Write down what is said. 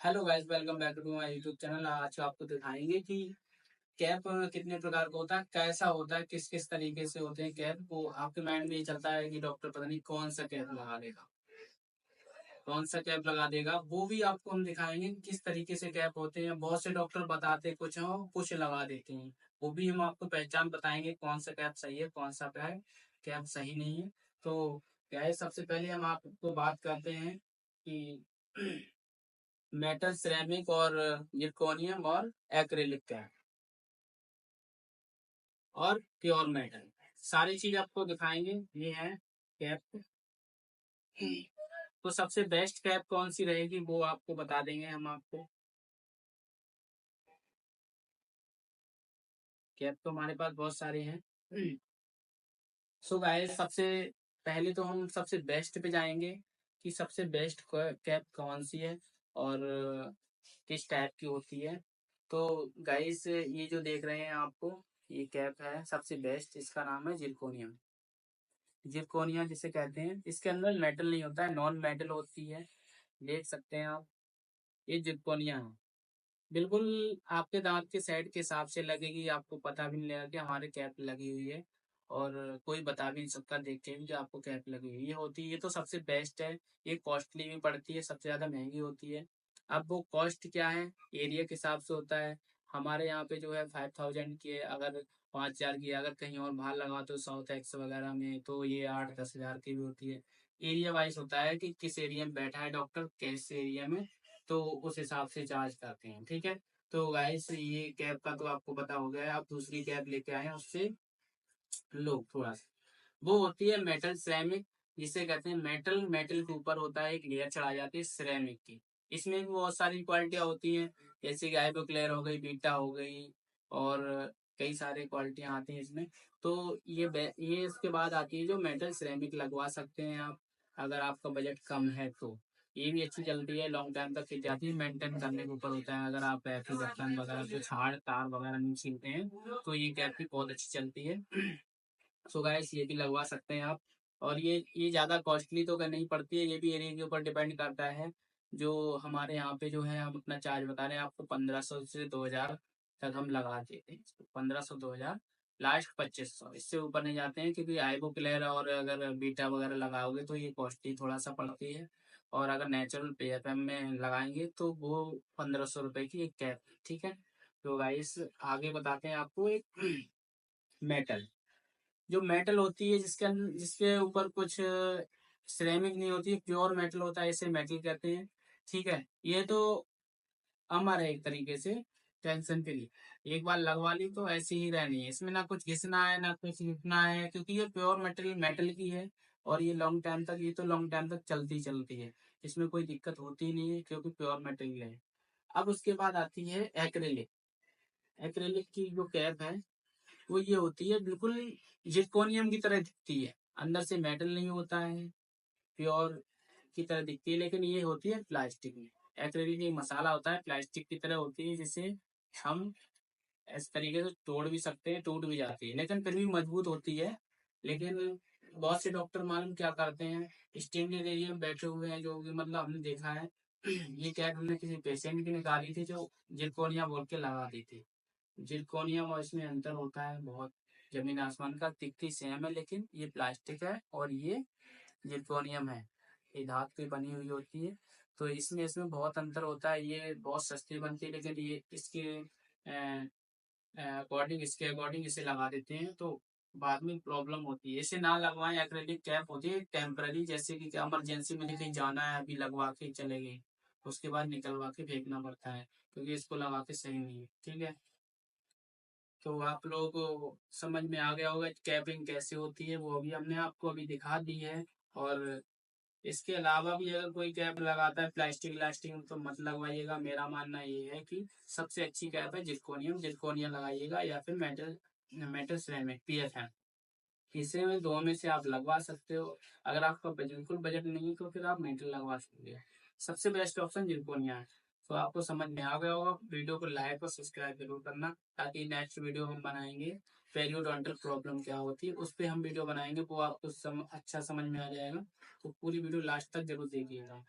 Hello guys, welcome back to my YouTube channel. आज आपको दिखाएंगे कि कैप कितने प्रकार का होता है, कैसा होता है, किस किस तरीके से होते हैं कैप। वो आपके माइंड में ये चलता है कि डॉक्टर पता नहीं कौन सा कैप लगा देगा, कौन सा कैप लगा देगा। वो भी आपको हम दिखाएंगे कि किस तरीके से कैप होते हैं। बहुत से डॉक्टर बताते कुछ हैं और कुछ लगा देते हैं। वो भी हम आपको पहचान बताएंगे कौन सा कैप सही है, कौन सा कैप सही नहीं है। तो क्या है, सबसे पहले हम आपको बात करते हैं कि मेटल, सिरेमिक और जिरकोनियम और एक्रेलिक कैप और प्योर मेटल, सारी चीज आपको दिखाएंगे। ये है कैप। तो सबसे बेस्ट कैप कौन सी रहेगी वो आपको बता देंगे हम आपको। कैप तो हमारे पास बहुत सारे हैं। सो गाइस, सबसे पहले तो हम सबसे बेस्ट पे जाएंगे कि सबसे बेस्ट कैप कौन सी है और किस टाइप की होती है। तो गाइस, ये जो देख रहे हैं आपको, ये कैप है सबसे बेस्ट। इसका नाम है जिरकोनियम। जिरकोनिया जिसे कहते हैं, इसके अंदर मेटल नहीं होता है, नॉन मेटल होती है। देख सकते हैं आप, ये जिरकोनिया है। बिल्कुल आपके दांत के सेट के हिसाब से लगेगी, आपको पता भी नहीं लगेगा कि हमारे कैप लगी हुई है। और कोई बता भी नहीं सकता देख के भी कि आपको कैप लगी हुई है। ये होती है, ये तो सबसे बेस्ट है। ये कॉस्टली भी पड़ती है, सबसे ज्यादा महंगी होती है। अब वो कॉस्ट क्या है, एरिया के हिसाब से होता है। हमारे यहाँ पे जो है 5000 की है, अगर 5000 की है। अगर कहीं और बाहर लगा तो साउथ एक्स वगैरह में तो ये 8-10 हजार की भी होती है। एरिया वाइज होता है कि किस एरिया में बैठा है डॉक्टर, किस एरिया में, तो उस हिसाब से चार्ज करते हैं। ठीक है। तो गाइस, ये कैब का तो आपको पता हो गया है। आप दूसरी कैब लेके आए हैं, उससे लो थोड़ा सा। वो होती है मेटल सिरेमिक, जिसे कहते हैं मेटल। मेटल के ऊपर होता है एक लेयर चढ़ा जाती है सिरेमिक की। इसमें भी बहुत सारी क्वालिटियां होती हैं, जैसे कि आइबोक्लेयर हो गई, बीटा हो गई, और कई सारे क्वालिटियां आती हैं इसमें। तो ये इसके बाद आती है जो मेटल सिरेमिक लगवा सकते हैं आप, अगर आपका बजट कम है तो। ये भी अच्छी चलती है, लॉन्ग टाइम तक चल जाती है। मेंटेन करने के ऊपर होता है, अगर आप ऐसे ढक्कन वगैरह जो छाड़ तार वगैरह नहीं छीलते हैं तो ये कैप भी बहुत अच्छी चलती है। सो गाइस, ये भी लगवा सकते हैं आप। और ये ज़्यादा कॉस्टली तो नहीं पड़ती है, ये भी एरिया के ऊपर डिपेंड करता है। जो हमारे यहाँ पे जो है, हम अपना चार्ज बता रहे हैं आपको, 1500 से 2000 तक हम लगा देते हैं। 1500 2000, लास्ट 2500, इससे ऊपर नहीं जाते हैं। क्योंकि आइबो क्लेयर और अगर बीटा वगैरह लगाओगे तो ये कॉस्टली थोड़ा सा पड़ती है। और अगर नेचुरल PFM में लगाएंगे तो वो 1500 रुपये की एक कैप। ठीक है। तो गाइस, आगे बताते हैं आपको एक मेटल। जो मेटल होती है जिसके ऊपर कुछ सिरेमिक नहीं होती है, प्योर मेटल होता है, इसे मेटल कहते हैं। ठीक है। ये तो अमर है एक तरीके से, टेंशन फ्री। एक बार लगवा ली तो ऐसे ही रहनी है, इसमें ना कुछ घिसना है ना कुछ लिखना है, क्योंकि ये प्योर मेटल मेटल की है। और ये लॉन्ग टाइम तक, ये तो लॉन्ग टाइम तक चलती चलती है। इसमें कोई दिक्कत होती नहीं है, क्योंकि प्योर मेटल है। अब उसके बाद आती है एक्रेलिक। एक्रेलिक की जो कैप है, वो ये होती है, बिल्कुल जिरकोनियम की तरह दिखती है। अंदर से मेटल नहीं होता है, प्योर की तरह दिखती है, लेकिन ये होती है प्लास्टिक में। एक्रेलिक एक मसाला होता है, प्लास्टिक की तरह होती है, जिसे हम इस तरीके से तोड़ भी सकते हैं, टूट भी जाती है, लेकिन फिर भी मजबूत होती है। लेकिन बहुत से डॉक्टर मालूम क्या करते हैं, स्टैंडर्ड एरिया में बैठे हुए हैं, जो कि मतलब हमने देखा है। ये क्या, हमने किसी पेशेंट की निकाली थी जो जिरकोनिया बोल के लगा दी थी। जिरकोनियम और इसमें अंतर होता है बहुत, जमीन आसमान का। दिखती सेम है, लेकिन ये प्लास्टिक है और ये जिरकोनियम है। ये धातु की बनी हुई होती है। तो इसमें इसमें बहुत अंतर होता है। ये बहुत सस्ती बनती है, लेकिन ये इसके अकॉर्डिंग, इसके अकॉर्डिंग इसे लगा देते हैं तो बाद में प्रॉब्लम होती है। इसे ना लगवाएं। एक्रेलिक कैप होती है टेम्पररी, जैसे कि इमरजेंसी में कहीं जाना है, अभी लगवा के चले गए, उसके बाद निकलवा के फेंकना पड़ता है, क्योंकि इसको लगा के सही नहीं है। ठीक है। तो आप लोगों को समझ में आ गया होगा कैपिंग कैसे होती है, वो अभी हमने आपको अभी दिखा दी है। और इसके अलावा भी अगर कोई कैप लगाता है प्लास्टिक व्लास्टिक तो मत लगवाइएगा। मेरा मानना ये है कि सबसे अच्छी कैप है जिरकोनियम। जिरकोनियम लगाइएगा, या फिर मेटल, मेटल सिरेमिक PFM। इसे में दो में से आप लगवा सकते हो। अगर आपका बिल्कुल बजट नहीं है तो फिर आप मेटल लगवा सकते हो। सबसे बेस्ट ऑप्शन जिरकोनिया है। तो आपको समझ में आ गया होगा। वीडियो को लाइक और सब्सक्राइब जरूर करना, ताकि नेक्स्ट वीडियो हम बनाएंगे पेरियोडोंटल प्रॉब्लम क्या होती है, उस पर हम वीडियो बनाएंगे। वो आपको अच्छा समझ में आ जाएगा। तो पूरी वीडियो लास्ट तक जरूर देखिएगा।